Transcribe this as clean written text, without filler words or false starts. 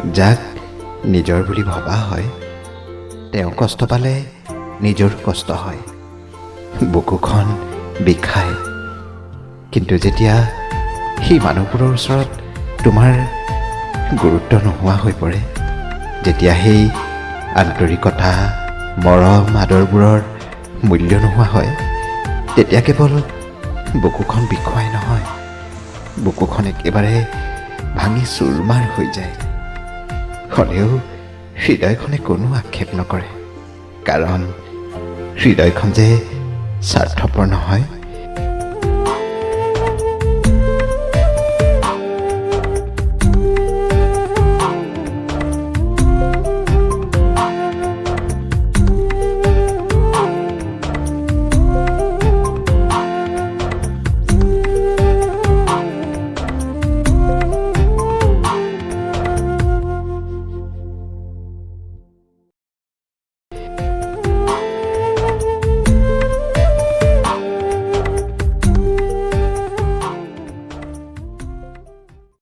যাক নিজৰ বুলি ভবা হয় তেওঁ কষ্ট পালে নিজৰ কষ্ট হয়, বুকুখন বিষায়। কিন্তু যেতিয়া সেই মানুহবোৰৰ ওচৰত তোমাৰ গুৰুত্ব নোহোৱা হৈ পৰে, যেতিয়া সেই আন্তৰিকতা মৰম আদৰবোৰৰ মূল্য নোহোৱা হয়, তেতিয়া কেৱল বুকুখন বিষুৱাই নহয়, বুকুখন একেবাৰে ভাঙি চুৰমাৰ হৈ যায়। হ'লেও হৃদয়খনে কোনো আক্ষেপ নকৰে, কাৰণ হৃদয়খন যে স্বাৰ্থপৰ নহয়।